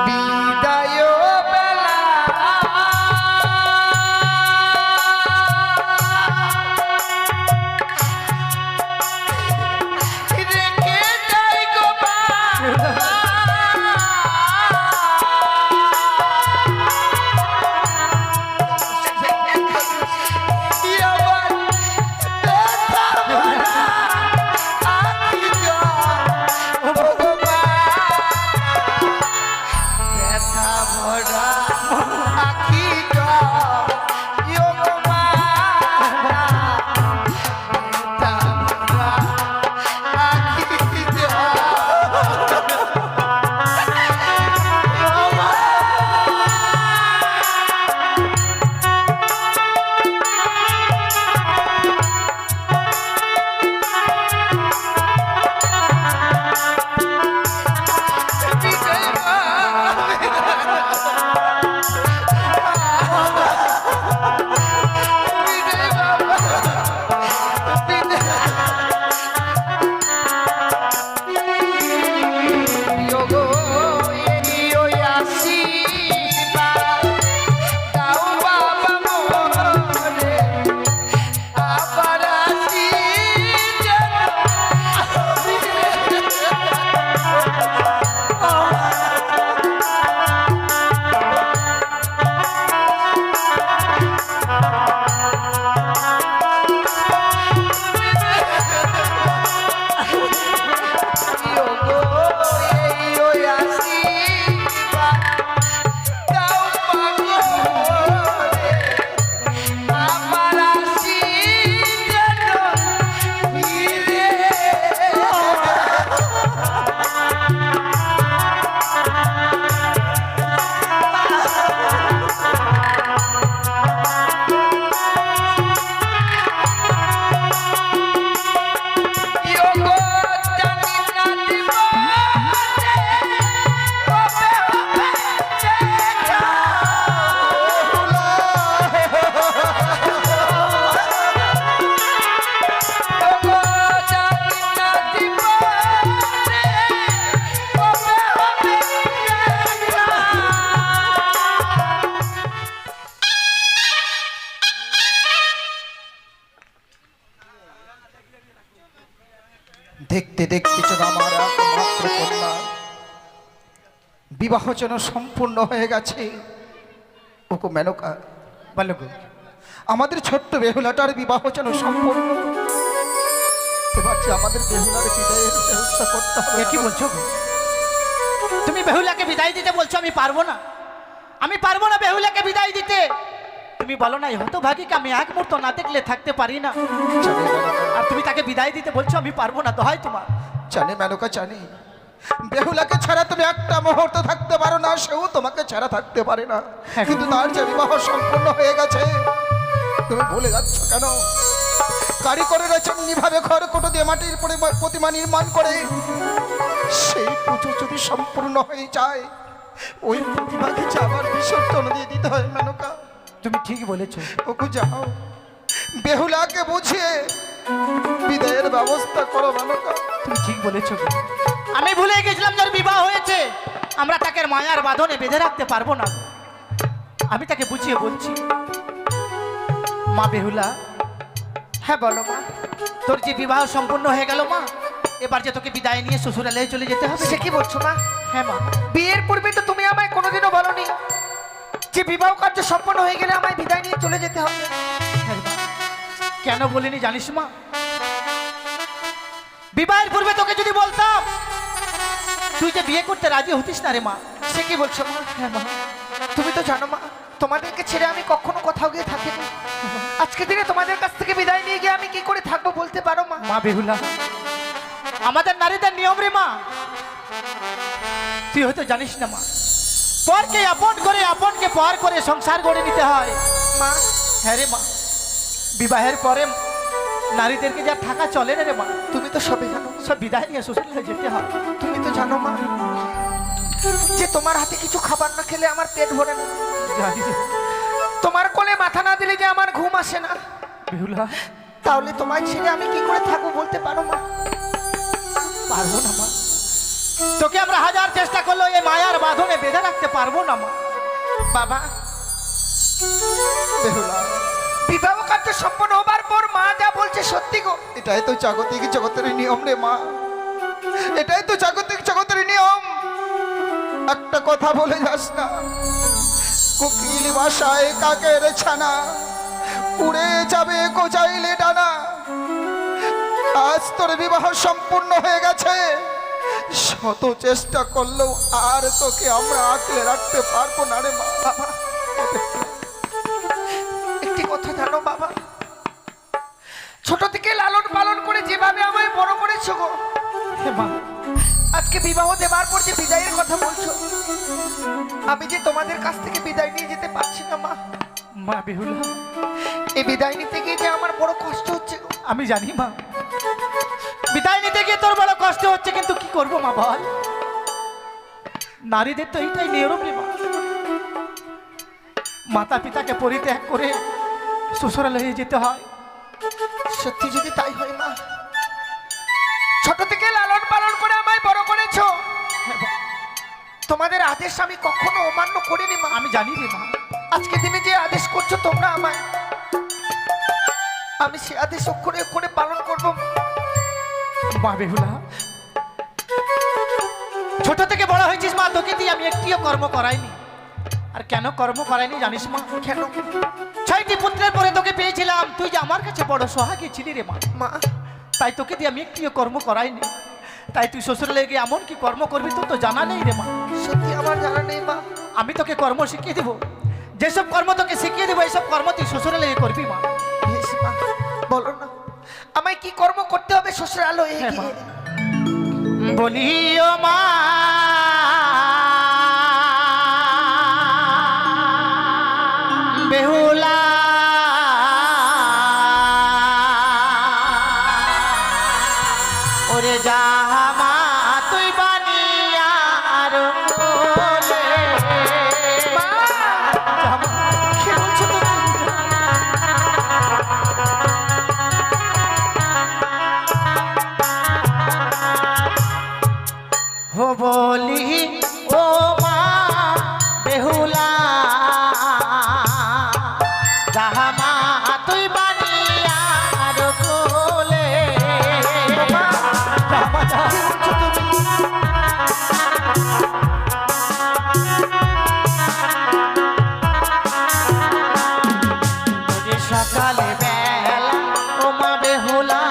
বিদায় বেলা রেখে যাই গো মা দেখতে দেখতে যেন আমার একমাত্র কন্যা বিবাহ যেন সম্পূর্ণ হয়ে গেছে। ওকো মেনকা বলো গো, আমাদের ছোট্ট বেহুলাটার বিবাহ যেন সম্পূর্ণ। এবার যে আমাদের বেহুলার বিদায়ের ব্যবস্থা করতে হবে। কি বলছো গো? তুমি বেহুলাকে বিদায় দিতে বলছো? আমি পারবো না, আমি পারবো না বেহুলাকে বিদায় দিতে। তুমি বলো না, হতভাগীকে আমি এক মুহূর্ত না দেখলে থাকতে পারি না, আর তুমি তাকে বিদায় দিতে বলছো? আমি পারবো না, দোহাই তোমার। জানি মেনকা জানি, বেহুলাকে ছাড়া তুমি একটা মুহূর্ত থাকতে পারো না, সেও তোমাকে ছাড়া থাকতে পারে না। কিন্তু তার যে বিবাহ সম্পূর্ণ হয়ে গেছে তুমি ভুলে যাচ্ছ কেন? কারিগরেরা যেমনিভাবে খড়কুটো দিয়ে মাটির প্রতিমা নির্মাণ করে, সেই পুজো যদি সম্পূর্ণ হয়ে যায় ওই প্রতিমাকে যে আবার বিসর্জন দিয়ে দিতে হয় মেনকা। তুমি ঠিক বলেছো। ওকে যাও, বেহুলাকে বুঝিয়ে বিদায়ের ব্যবস্থা করো মেনকা। তুমি ঠিক বলেছো গো। আমি ভুলে গেছিলাম যার বিবাহ হয়েছে আমরা তাকে মায়ার বাঁধনে বেঁধে রাখতে পারবো না। আমি তাকে বুঝিয়ে বলছি। মা বেহুলা, হ্যাঁ বলো মা। তোর যে বিবাহ সম্পূর্ণ হয়ে গেল মা, এবার যে তোকে বিদায় নিয়ে শ্বশুরালয়ে চলে যেতে হবে। সে কি বলছো মা? হ্যাঁ মা। বিয়ের পূর্বে তো তুমি আমায় কোনোদিনও বলনি যে বিবাহ কার্য সম্পন্ন হয়ে গেলে আমায় বিদায় নিয়ে চলে যেতে হবে। হ্যাঁ মা, কেন বলিনি জানিস মা? বিবাহের পূর্বে তোকে যদি বলতাম তুই যে বিয়ে করতে রাজি হতিস না রে মা। সে কি বলছো মা? হ্যাঁ মা। তুমি তো জানো মা, তোমাদেরকে ছেড়ে আমি কখনো কোথাও গিয়ে থাকিনি। আজকে দিনে তোমাদের কাছ থেকে বিদায় নিয়ে গিয়ে আমি কি করে থাকবো বলতে পারো মা? মা বেহুলা, আমাদের নারীদের নিয়ম রে মা, তুই হয়তো জানিস না মা। পরকে আপন করে আপনকে পর করে সংসার গড়ে নিতে হয় মা হ্যাঁ রে মা। বিবাহের পরে নারীদেরকে যা থাকা চলে না রে মা। তুমি তো সবই জানো, সব বিদায় নিয়ে শ্বশুরালয়ে যেতে হয়। তুমি তো জানো মা যে তোমার হাতে কিছু খাবার না খেলে আমার পেট ভরে না, জানি রে তোমার কোলে মাথা না দিলে যে আমার ঘুম আসে না। বেহুলা, তাহলে তোমায় ছেড়ে আমি কি করে থাকবো বলতে পারো মা? পারবো না মা। তোকে আমরা হাজার চেষ্টা করলো এই মায়ার বাঁধনে থাকতে পারবো না মা। বাবা, বেহুলা, বিবাহ কার্য সম্পন্ন হবার পর মা যা বলছে সত্যি গো। এটাই তো জাগতিক জগতের নিয়ম রে মা, এটাই তো জাগতিক জগতের নিয়ম। একটা কথা বলে যাস না, কোকিল বাসায় কাকের ছানা, উড়ে যাবে কোচাইলে ডানা। আজ তোর বিবাহ সম্পূর্ণ হয়ে গেছে, শত চেষ্টা করলেও আর তোকে আমরা আঁকলে রাখতে পারবো না রে মা। বাবা, একটি কথা জানো বাবা, ছোট থেকে লালন পালন করে যেভাবে আমায় বড় করেছো গো, হে মা, আজকে বিবাহ দেবার পর যে বিদায়ের কথা বলছো, আমি যে তোমাদের কাছ থেকে বিদায় নিয়ে যেতে পারছি না মা। মা বেহুলা, এই বিদায় নিতে গিয়ে যে আমার বড় কষ্ট হচ্ছে গো। আমি জানি মা, বিদায় নিতে গিয়ে তোর বড় কষ্ট হচ্ছে, কিন্তু কি করব মা বল? নারীদের তো এইটাই নিয়ম রে মা, মাতা পিতাকে পরিত্যাগ করে শ্বশুরালয়ে যেতে হয়। সত্যি যদি তাই হয় মা, ছোট থেকে লালন পালন করে আমায় বড় করেছো, তোমাদের আদেশ আমি কখনো অমান্য করিনি মা। আমি জানি রে মা, আজকে দিনে যে আদেশ করছো তোমরা আমায়, আমি সে আদেশ অক্ষরে অক্ষরে পালন করবো। মা বেহুলা, ছোট থেকে বড় হয়েছিস মা, তোকে দিয়ে আমি একটিও কর্ম করাইনি। আর কেন কর্ম করাইনি জানিস মা? কেন 6টি পুত্রের পরে তোকে পেয়েছিলাম, তুই যে আমার কাছে বড় সোহাগী ছিলি রে মা, মা? তাই তোকে দিয়ে আমি একটিও কর্ম করাইনি। তাই তুই শ্বশুরালয়ে গিয়ে এমন কি কর্ম করবি তোর তো জানা নেই রে মা। সত্যি আমার জানা নেই মা। আমি তোকে কর্ম শিখিয়ে দেবো, যেসব কর্ম তোকে শিখিয়ে দেবো এইসব কর্ম তুই শ্বশুরালয়ে করবি মা। বেশ মা, বলো না আমায় কি কর্ম করতে হবে শ্বশুরালয়ে হ্যাঁ মা। গিয়ে? বলিও মা, বেহুলা ওরে জামা তুই বানিয়া আর বলে। মা, কি বলছো তুমি? হো বলি ও মা বেহুলা, জামা তুই বানিয়া আর বলে। মা, জামা কি বলছো তুমি? সকালে বেলা ও মা বেহুলা,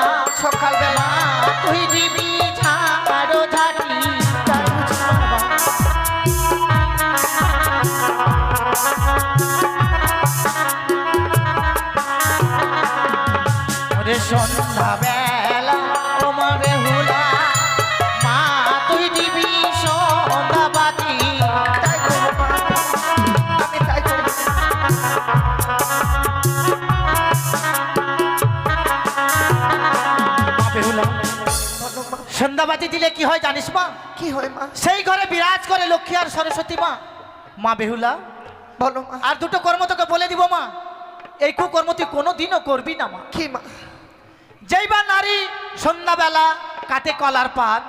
সকালবেলা তুই দিবি ঝাড়ো ঝাঁটি। ওরে সন্ধ্যা বেলা ও মা বেহুলা, মা তুই দিবি সন্ধ্যা বাতি। তাই করবো মা, আমি তাই করবো। মা বেহুলা, বলো মা, সন্ধ্যাবাতি দিলে কি হয় জানিস মা? কি হয় মা? সেই ঘরে বিরাজ করে লক্ষ্মী আর সরস্বতী মা। মা বেহুলা, বলো মা, আর দুটো কর্ম তোকে বলে দিব মা, এই কুকর্ম তুই কোনোদিনও করবি না মা। কি মা? যেই বা নারী সন্ধ্যাবেলা কাটে কলার পাত,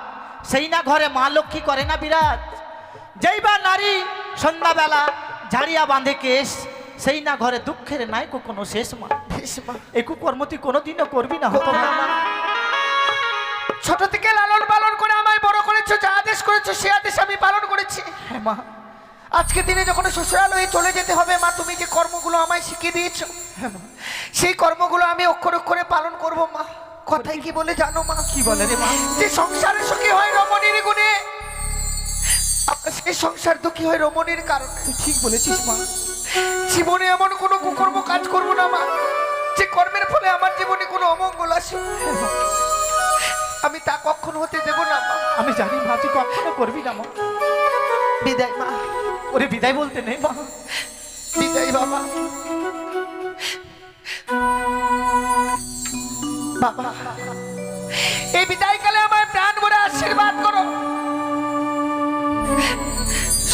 সেই না ঘরে মা লক্ষ্মী করে না বিরাজ। যেই বা নারী সন্ধ্যাবেলা ঝাড়িয়া বাঁধে কেশ, সেই না ঘরে দুঃখের নাই কোনো শেষ মা। বেশ মা, এই কুকর্ম তুই কোনোদিনও করবি না, হতো না মা। ছোট থেকে লালন পালন করে আমায় বড় করেছো, যা আদেশ করেছো সে আদেশ আমি পালন করেছি। হ্যাঁ মা, আজকে দিনে যখন শ্বশুরালয়ে চলে যেতে হবে মা, তুমি যে কর্মগুলো আমায় শিখিয়ে দিয়েছো, হ্যাঁ মা। সেই কর্মগুলো আমি অক্ষর অক্ষরে পালন করব মা। কথাই কি বলে জানো মা? কি বলে রে মা? যে সংসারে সুখী হয় রমণীর গুণে, আমরা সেই সংসার দুঃখী হয় রমণীর কারণে। তুই ঠিক বলেছিস মা। জীবনে এমন কোনো কুকর্ম কাজ করবো না মা, যে কর্মের ফলে আমার জীবনে কোনো অমঙ্গল আসে। আমি তা কখনো হতে দেব না মা। আমি জানি মা তুই কখনো করবি না মা। বিদায় মা, ওরে বিদায় বলতে নেই মা। বিদায় বাবা। বাবা, এই বিদায়কালে আমার প্রাণ ভরে আশীর্বাদ করো।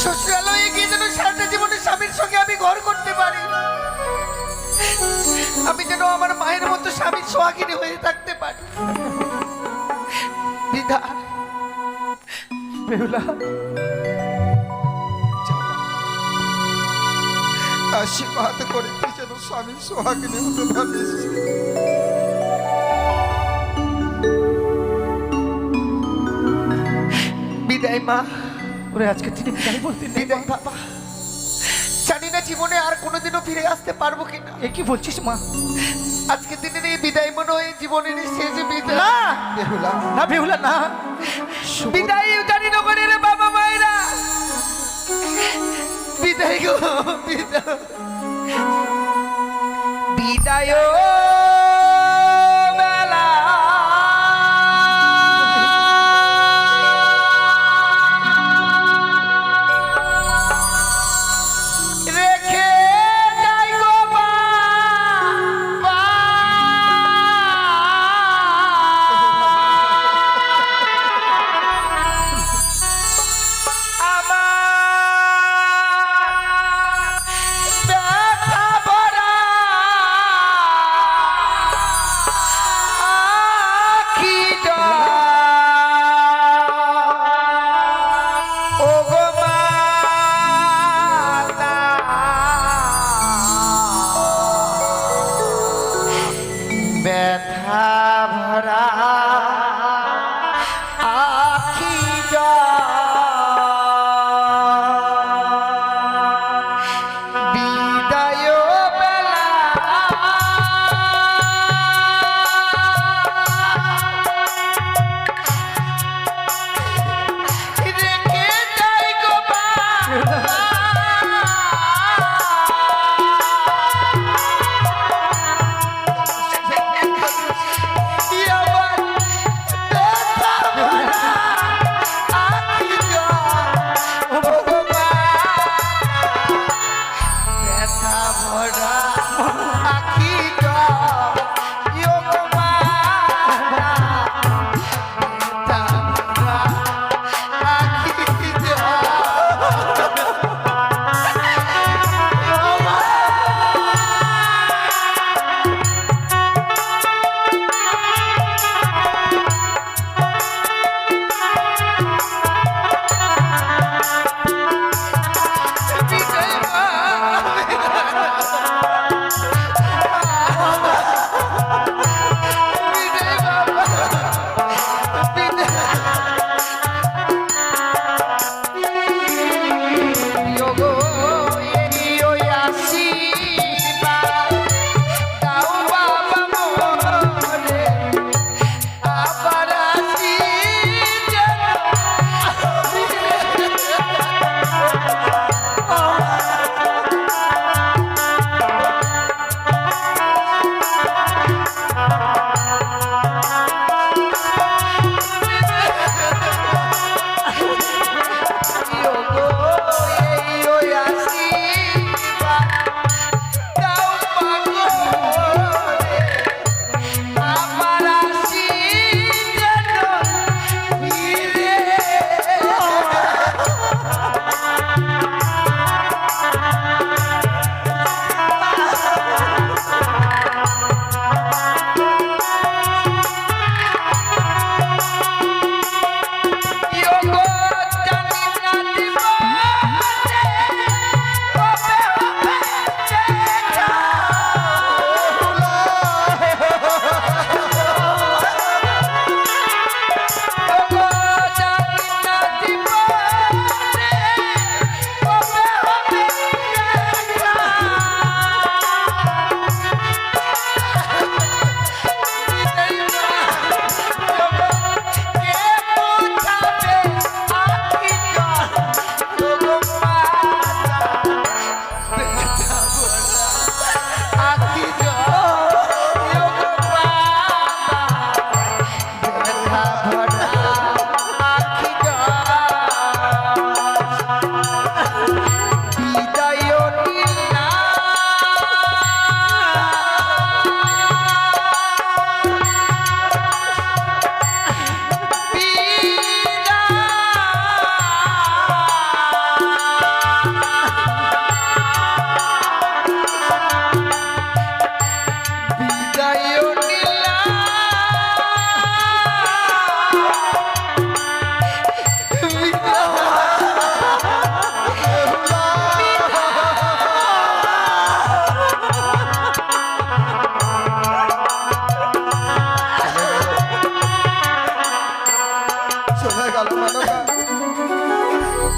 শ্বশুরালয়ে গিয়ে যেন সারাটা জীবনে স্বামীর সঙ্গে আমি ঘর করতে পারি, আমি যেন আমার মায়ের মতো স্বামীর সোহাগিনী হয়ে থাকতে পারি। বিদায় বেহুলা, যা মা। আশীর্বাদ করে তুই যেন স্বামী সোহাগিনী হতে পারিস। বিদায় মা, ওরে আজকে তিনি বিদায় বলতে নেই বিদায় বাবা। জানি না জীবনে আর কোনোদিনও ফিরে আসতে পারবো কিনা। এ কি বলছিস মা? আজকে দিনের এই বিদায় মনে হয় জীবনের এই শেষ বিদায়। না বেহুলা, না বেহুলা না, বিদায় জানি না করে রে বাবা মায়েরা। বিদায় গো বিদায়, বিদায় বেলা রেখে যাই গো বাবা। ব্যথা ভরা আখি বিদায় বেলা রেখে যাই গো বাবা।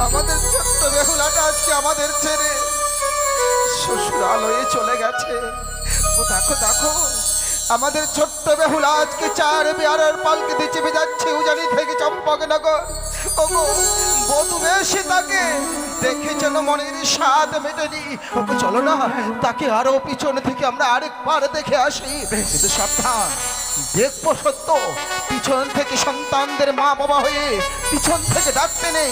আমাদের ছোট্ট বেহুলাটা আজকে আমাদের ছেড়ে শ্বশুরালয়ে চলে গেছে। ও দেখো দেখো, আমাদের ছোট্ট বেহুলা আজকে 4 বিয়ারের পালকিতে চেপে যাচ্ছে উজানি থেকে চম্পকনগর। ওগো বধূ বেশে তাকে দেখে যেন মনের স্বাদ মেটেনি। ওগো চলো না, তাকে আরো পিছনে থেকে আমরা আরেকবার দেখে আসি। কিন্তু সাবধান, দেখবো সত্য, পিছন থেকে সন্তানদের মা বাবা হয়ে পিছন থেকে ডাকতে নেই।